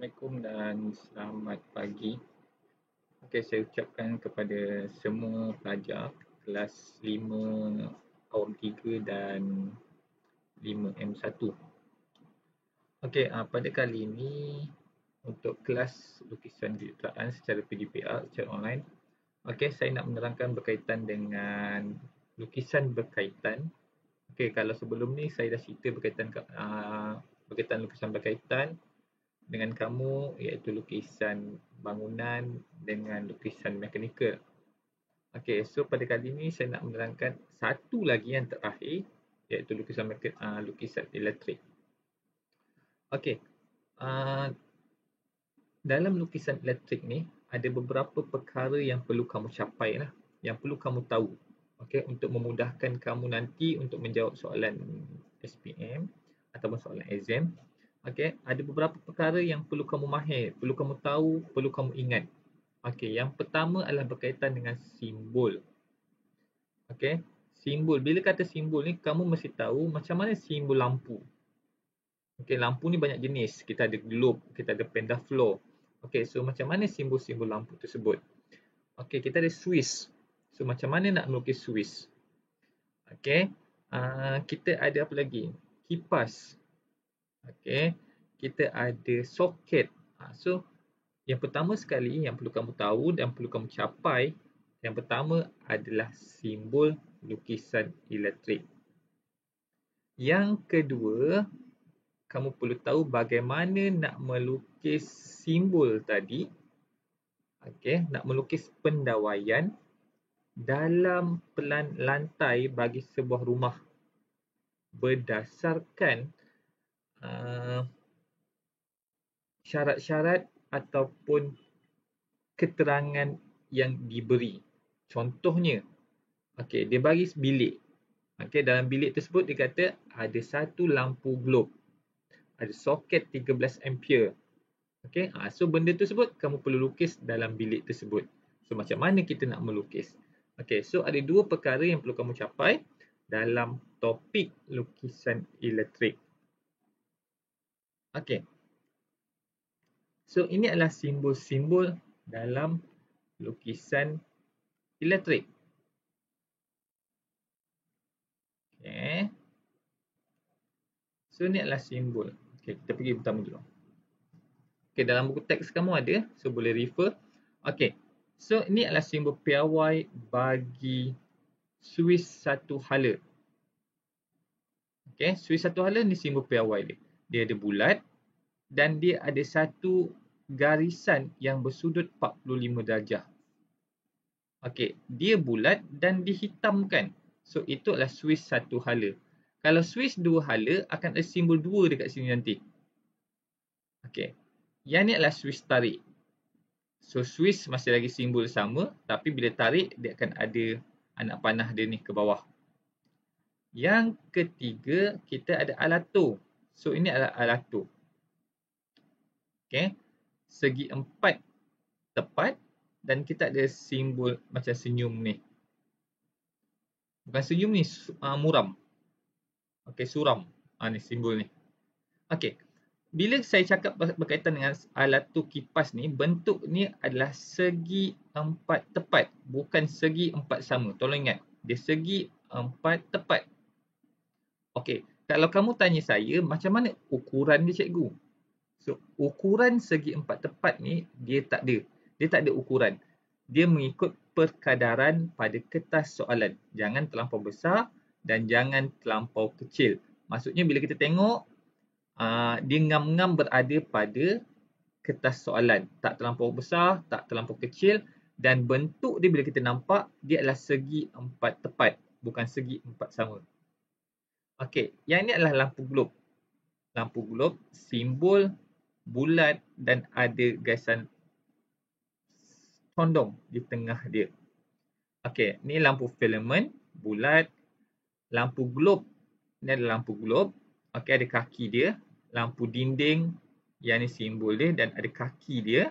Assalamualaikum dan selamat pagi. Okey, saya ucapkan kepada semua pelajar kelas 5 awam 3 dan 5M1. Okey, pada kali ini untuk kelas lukisan kejuruteraan secara PDPR, secara online. Okey, saya nak menerangkan berkaitan dengan lukisan berkaitan. Okey, kalau sebelum ni saya dah cerita berkaitan lukisan berkaitan dengan kamu, iaitu lukisan bangunan dengan lukisan mekanikal. Okey, so pada kali ini saya nak menerangkan satu lagi yang terakhir, iaitu lukisan elektrik. Okey, dalam lukisan elektrik ni ada beberapa perkara yang perlu kamu capai lah, yang perlu kamu tahu. Okey, untuk memudahkan kamu nanti untuk menjawab soalan SPM ataupun soalan exam. Okey, ada beberapa perkara yang perlu kamu mahir, perlu kamu tahu, perlu kamu ingat. Okey, yang pertama adalah berkaitan dengan simbol. Okey, simbol. Bila kata simbol ni, kamu mesti tahu macam mana simbol lampu. Okey, lampu ni banyak jenis. Kita ada globe, kita ada pentafloor. Okey, so macam mana simbol-simbol lampu tersebut? Okey, kita ada Swiss. So macam mana nak melukis Swiss? Okey, kita ada apa lagi? Kipas. Okey, kita ada soket. So yang pertama sekali yang perlu kamu tahu dan perlu kamu capai, yang pertama adalah simbol lukisan elektrik. Yang kedua, kamu perlu tahu bagaimana nak melukis simbol tadi. Okey, nak melukis pendawaian dalam pelan lantai bagi sebuah rumah berdasarkan syarat-syarat ataupun keterangan yang diberi. Contohnya, okey, dia bagi bilik. Okey, dalam bilik tersebut dia kata ada satu lampu globe, ada soket 13 ampere. Okey, so benda tersebut kamu perlu lukis dalam bilik tersebut. So macam mana kita nak melukis? Okey, so ada dua perkara yang perlu kamu capai dalam topik lukisan elektrik. Okey. So ini adalah simbol-simbol dalam lukisan elektrik. Okey. So ini adalah simbol. Okey, kita pergi pertama dulu. Okey, dalam buku teks kamu ada, so boleh refer. Okey. So ini adalah simbol piawai bagi Swiss satu hala. Okey, Swiss satu hala ni simbol piawai dia. Dia ada bulat dan dia ada satu garisan yang bersudut 45 darjah. Okey, dia bulat dan dihitamkan. So itu adalah Swiss satu hala. Kalau Swiss dua hala akan ada simbol dua dekat sini nanti. Okey. Yang ni adalah Swiss tarik. So Swiss masih lagi simbol sama, tapi bila tarik dia akan ada anak panah dia ni ke bawah. Yang ketiga kita ada alato. So ini adalah alato. Okey. Segi empat tepat dan kita ada simbol macam senyum ni. Bukan senyum ni, muram. Okey, suram. Ni simbol ni. Okey. Bila saya cakap berkaitan dengan alato kipas ni, bentuk ni adalah segi empat tepat, bukan segi empat sama. Tolong ingat, dia segi empat tepat. Okey, kalau kamu tanya saya, macam mana ukuran dia, cikgu? So, ukuran segi empat tepat ni, dia tak ada. Dia tak ada ukuran. Dia mengikut perkadaran pada kertas soalan. Jangan terlampau besar dan jangan terlampau kecil. Maksudnya bila kita tengok, dia ngam-ngam berada pada kertas soalan. Tak terlampau besar, tak terlampau kecil dan bentuk dia bila kita nampak, dia adalah segi empat tepat, bukan segi empat sama. Okey, yang ini adalah lampu globe. Lampu globe, simbol bulat dan ada garisan condong di tengah dia. Okey, ni lampu filament bulat. Lampu globe, ni adalah lampu globe. Okey, ada kaki dia. Lampu dinding, yang ni simbol dia dan ada kaki dia.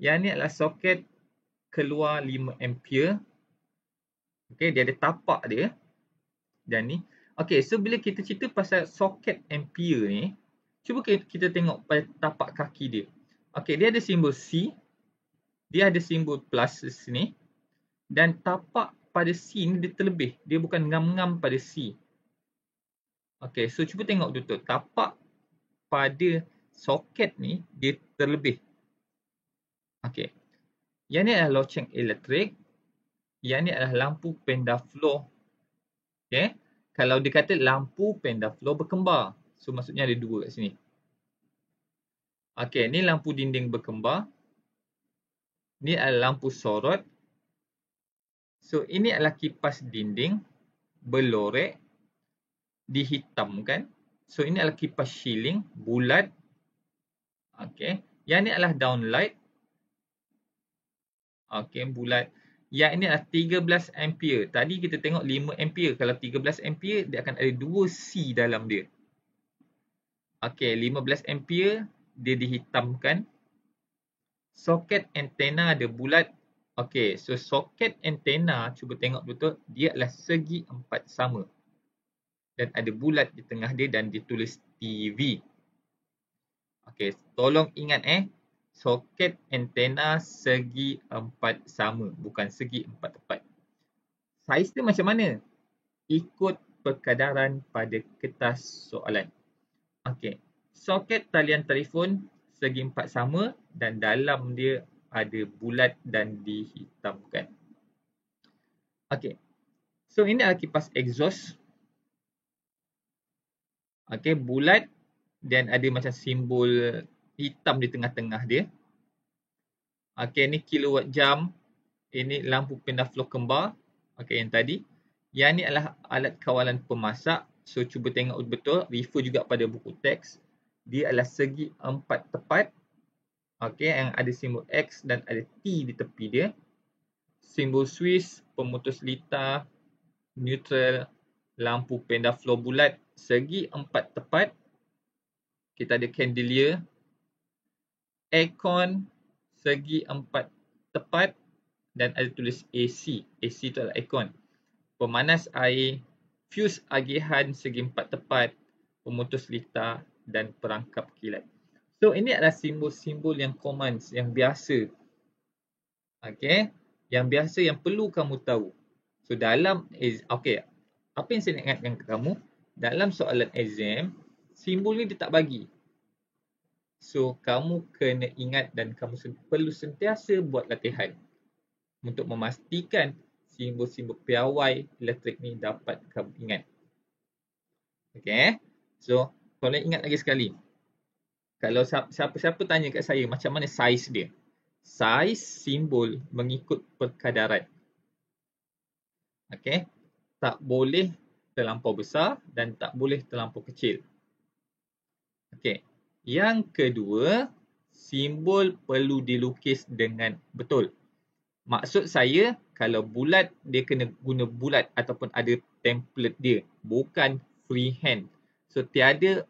Yang ni adalah soket keluar 5 ampere. Okey, dia ada tapak dia. Dan ni. Okey, so bila kita cerita pasal soket ampere ni, cuba kita tengok pada tapak kaki dia. Okey, dia ada simbol C, dia ada simbol plus di sini dan tapak pada C ni dia terlebih. Dia bukan ngam-ngam pada C. Okey, so cuba tengok betul-betul. Tapak pada soket ni dia terlebih. Okey. Yang ni adalah loceng elektrik. Yang ni adalah lampu pendaflow. Okey. Kalau dia kata lampu pendaflow berkembar. So maksudnya ada dua kat sini. Okey, ni lampu dinding berkembar. Ni adalah lampu sorot. So ini adalah kipas dinding berlorek dihitamkan. So ini adalah kipas shielding bulat. Okey. Yang ni adalah downlight. Okey, bulat. Yang ini adalah 13 ampere. Tadi kita tengok 5 ampere. Kalau 13 ampere dia akan ada 2 C dalam dia. Okey, 15 ampere dia dihitamkan. Soket antena ada bulat. Okey, so soket antena cuba tengok betul, dia adalah segi empat sama. Dan ada bulat di tengah dia dan ditulis TV. Okey, tolong ingat soket antena segi empat sama, bukan segi empat tepat. Saiz dia macam mana? Ikut perkadaran pada kertas soalan. Okey, soket talian telefon segi empat sama dan dalam dia ada bulat dan dihitamkan. Okey, so ini adalah kipas exhaust. Okey, bulat dan ada macam simbol hitam di tengah-tengah dia. Okey, ni kilowatt jam. Ini lampu pendaflow kembar. Okey, yang tadi. Yang ni adalah alat kawalan pemasak. So, cuba tengok betul. Refer juga pada buku teks. Dia adalah segi empat tepat. Okey, yang ada simbol X dan ada T di tepi dia. Simbol Swiss, pemutus litar, neutral, lampu pendaflow bulat, segi empat tepat. Kita ada chandelier, aircon, segi empat tepat dan ada tulis AC. AC itu adalah aircon. Pemanas air, fuse agihan segi empat tepat, pemutus litar dan perangkap kilat. So ini adalah simbol-simbol yang common, yang biasa. Okey, yang biasa yang perlu kamu tahu. So dalam okey, apa yang saya nak ingatkan ke kamu, dalam soalan exam, simbol ni dia tak bagi. So kamu kena ingat dan kamu perlu sentiasa buat latihan untuk memastikan simbol-simbol piawai elektrik ni dapat kamu ingat. Okey, so kalau ingat lagi sekali. Kalau siapa-siapa tanya kat saya macam mana saiz dia. Saiz simbol mengikut perkadaran. Okey. Tak boleh terlampau besar dan tak boleh terlampau kecil. Okey. Yang kedua, simbol perlu dilukis dengan betul. Maksud saya, kalau bulat, dia kena guna bulat ataupun ada template dia. Bukan freehand. So, tiada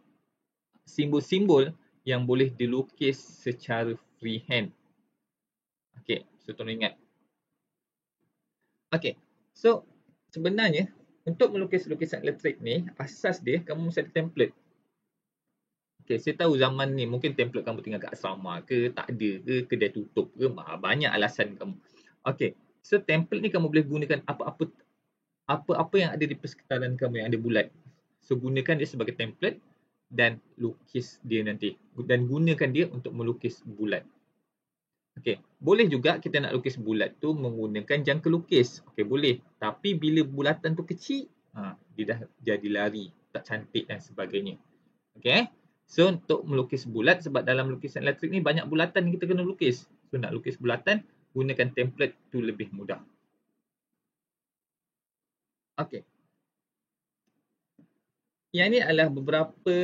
simbol-simbol yang boleh dilukis secara freehand. Okey, so tolong ingat. Okey, so sebenarnya untuk melukis lukisan elektrik ni, asas dia kamu mesti ada template. Okey, saya tahu zaman ni mungkin template kamu tinggal kat asrama ke, tak ada ke, kedai tutup ke, banyak alasan kamu. Okey, so template ni kamu boleh gunakan apa-apa yang ada di persekitaran kamu yang ada bulat. So gunakan dia sebagai template dan lukis dia nanti. Dan gunakan dia untuk melukis bulat. Okey, boleh juga kita nak lukis bulat tu menggunakan jangka lukis. Okey, boleh. Tapi bila bulatan tu kecil, dia dah jadi lari, tak cantik dan sebagainya. Okey. So untuk melukis bulat, sebab dalam lukisan elektrik ni banyak bulatan kita kena lukis. So nak lukis bulatan, gunakan template tu lebih mudah. Okey. Yang ni adalah beberapa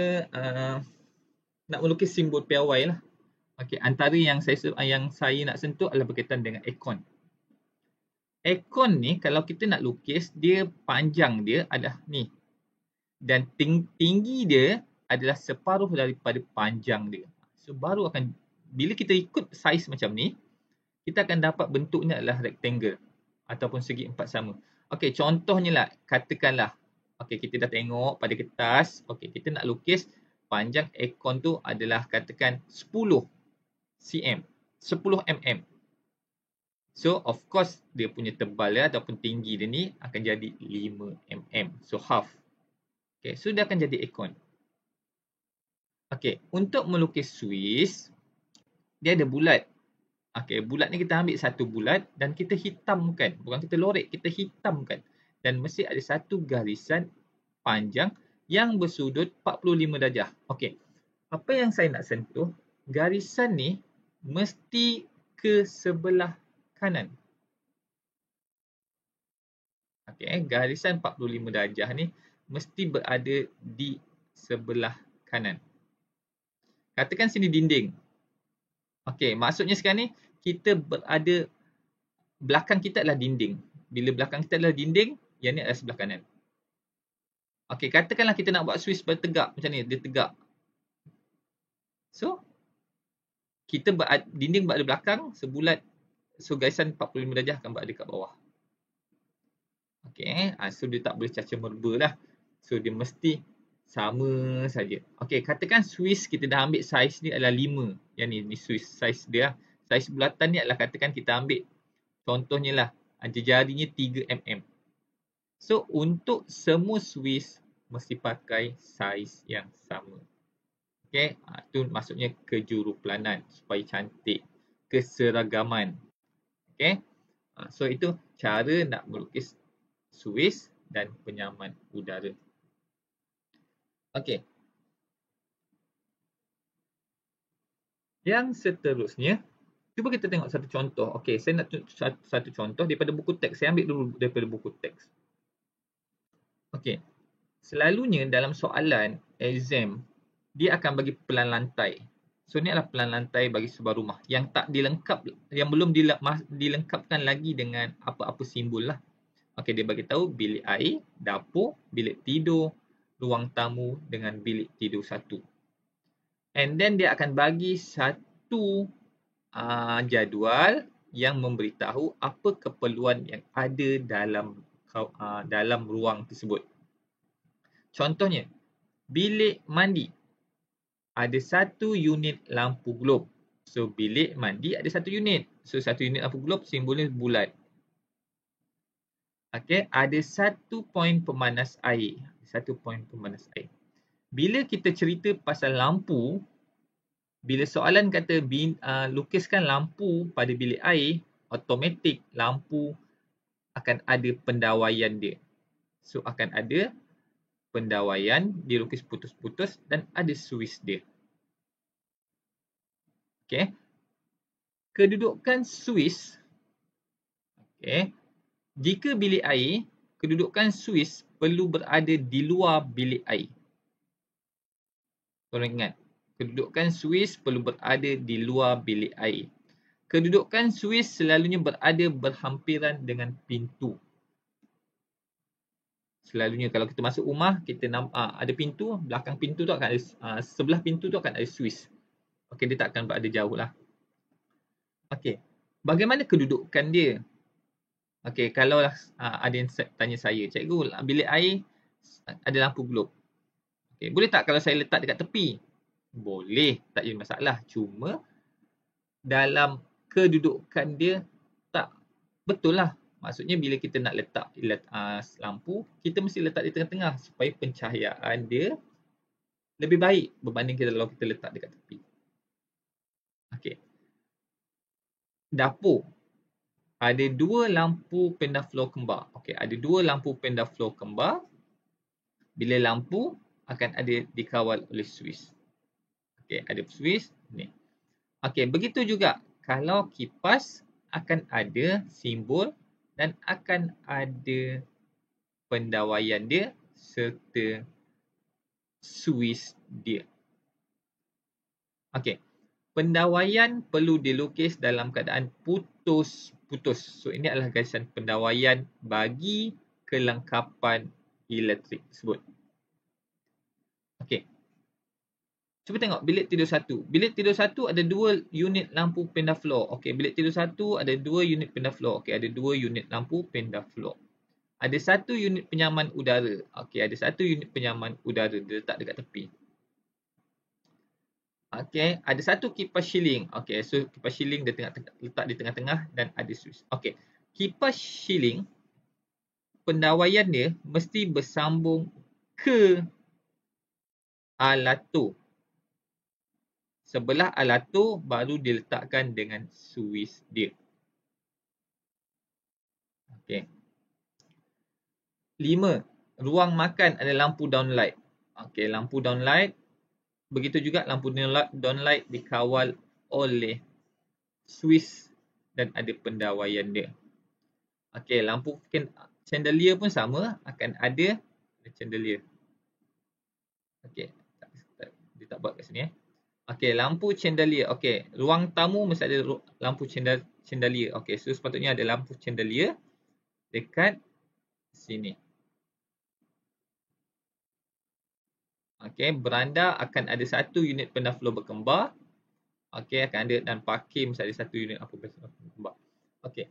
nak melukis simbol piawai lah. Okey, antara yang saya nak sentuh adalah berkaitan dengan aircon. Aircon ni kalau kita nak lukis, dia panjang dia adalah ni. Dan tinggi dia adalah separuh daripada panjang dia. So baru akan, bila kita ikut saiz macam ni, kita akan dapat bentuknya adalah rectangle ataupun segi empat sama. Okey, contohnya lah, katakanlah, okey, kita dah tengok pada kertas, okey, kita nak lukis panjang aircon tu adalah katakan 10. cm, 10 mm. So of course dia punya tebal dia ataupun tinggi dia ni akan jadi 5 mm. So half. Okay, so dia akan jadi aircon. Okay, untuk melukis Swiss, dia ada bulat. Okay, bulat ni kita ambil satu bulat dan kita hitamkan. Bukan kita lorek, kita hitamkan. Dan mesti ada satu garisan panjang yang bersudut 45 darjah. Okay, apa yang saya nak sentuh, garisan ni mesti ke sebelah kanan. Okay, garisan 45 darjah ni mesti berada di sebelah kanan. Katakan sini dinding. Okay, maksudnya sekarang ni kita berada, belakang kita adalah dinding. Bila belakang kita adalah dinding, yang ni adalah sebelah kanan. Okay, katakanlah kita nak buat Swiss bertegak macam ni, dia tegak. So, kita dinding berada belakang, sebulat, so garisan 45 darjah akan berada kat bawah. Okay, so dia tak boleh caca merba lah. So, dia mesti sama saja. Okay, katakan Swiss kita dah ambil saiz ni adalah 5. Yang ni Swiss saiz dia. Saiz bulatan ni adalah katakan kita ambil contohnya lah jarinya 3 mm. So, untuk semua Swiss mesti pakai saiz yang sama. Okay, itu maksudnya kejuruplanan supaya cantik, keseragaman. Okay, so itu cara nak melukis Swiss dan penyaman udara. Okay. Yang seterusnya, cuba kita tengok satu contoh. Okay, saya nak satu contoh daripada buku teks. Saya ambil dulu daripada buku teks. Okay. Selalunya dalam soalan exam, dia akan bagi pelan lantai. So, ni adalah pelan lantai bagi sebuah rumah yang tak dilengkap, yang belum dilengkapkan lagi dengan apa-apa simbol lah. Okay, dia bagi tahu bilik air, dapur, bilik tidur, ruang tamu dengan bilik tidur satu. And then dia akan bagi satu jadual yang memberitahu apa keperluan yang ada dalam ruang tersebut. Contohnya, bilik mandi ada satu unit lampu glob. So, bilik mandi ada satu unit. So, satu unit lampu glob simbolnya bulat. Okay, ada satu poin pemanas air. Satu poin pemanas air. Bila kita cerita pasal lampu, bila soalan kata lukiskan lampu pada bilik air, automatik lampu akan ada pendawaian dia. So, akan ada pendawaian, dilukis putus-putus dan ada Swiss dia. Okay. Kedudukan Swiss, okay, jika bilik air, kedudukan Swiss perlu berada di luar bilik air. Korang ingat, kedudukan Swiss perlu berada di luar bilik air. Kedudukan Swiss selalunya berada berhampiran dengan pintu. Selalunya kalau kita masuk rumah, kita nampak ada pintu, belakang pintu tu akan ada, sebelah pintu tu akan ada Swiss. Okey, dia tak akan berada jauh lah. Okey, bagaimana kedudukan dia? Okey, kalau ada yang tanya saya, cikgu, bilik air ada lampu glob. Okey, boleh tak kalau saya letak dekat tepi? Boleh, tak jadi masalah. Cuma dalam kedudukan dia tak betul lah. Maksudnya bila kita nak letak lampu, kita mesti letak di tengah-tengah supaya pencahayaan dia lebih baik berbanding kalau kita letak dekat tepi. Okey. Dapur. Ada dua lampu pendaflow kembar. Okey, ada dua lampu pendaflow kembar. Bila lampu akan ada dikawal oleh Swiss. Okey, ada Swiss ni. Okey, begitu juga kalau kipas akan ada simbol dan akan ada pendawaian dia serta Swiss dia. Okey. Pendawaian perlu dilukis dalam keadaan putus-putus. So, ini adalah garisan pendawaian bagi kelengkapan elektrik tersebut. Okey. Cuba tengok bilik tidur satu. Bilik tidur satu ada dua unit lampu pendaflow. Okey, bilik tidur satu ada dua unit pendaflow. Okey, ada dua unit lampu pendaflow. Ada satu unit penyaman udara. Okey, ada satu unit penyaman udara. Dia letak dekat tepi. Okey, ada satu kipas shilling. Okey, so kipas shilling dia letak di tengah-tengah dan ada switch. Okey. Kipas shilling pendawaian dia mesti bersambung ke alato. Sebelah alato baru diletakkan dengan switch dia. Okey. 5. Ruang makan ada lampu downlight. Okey, lampu downlight. Begitu juga lampu downlight dikawal oleh switch dan ada pendawaian dia. Okey, lampu chandelier pun sama, akan ada chandelier. Okey, dia tak buat kat sini. Okey, lampu chandelier. Okey, ruang tamu mesti ada lampu chandelier. Okey, so sepatutnya ada lampu chandelier dekat sini. Okey, beranda akan ada satu unit pendaflow berkembar. Okey, akan ada, dan parking mesti ada satu unit apa berkembar. Okey.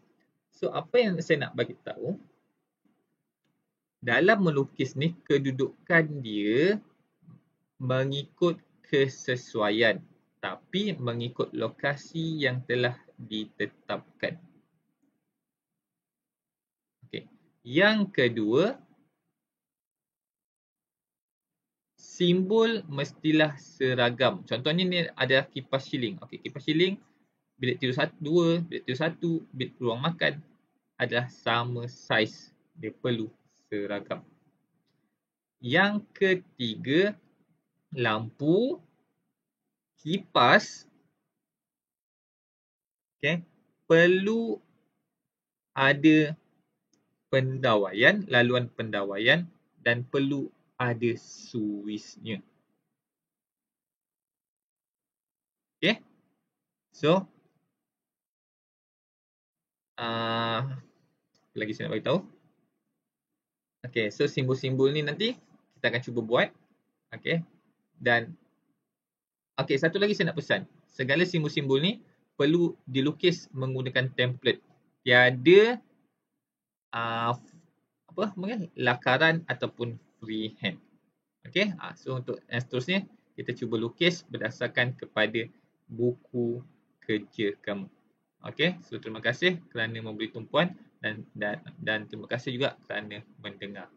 So apa yang saya nak bagi tahu, dalam melukis ni kedudukan dia mengikut kesesuaian tapi mengikut lokasi yang telah ditetapkan. Okey. Yang kedua, simbol mestilah seragam. Contohnya ni ada kipas shilling. Okey, kipas shilling bilik tidur 2, bilik tidur 1, bilik ruang makan adalah sama saiz. Dia perlu seragam. Yang ketiga, lampu, kipas, okay, perlu ada pendawaian, laluan pendawaian dan perlu ada switchnya. Okay. So, apa lagi saya nak beritahu? Okay, so simbol-simbol ni nanti kita akan cuba buat. Okay. Dan, okay, satu lagi saya nak pesan. Segala simbol-simbol ni perlu dilukis menggunakan template. Tiada lakaran ataupun freehand. Okay, so untuk yang seterusnya kita cuba lukis berdasarkan kepada buku kerja kamu. Okay, so terima kasih kerana memberi tumpuan dan terima kasih juga kerana mendengar.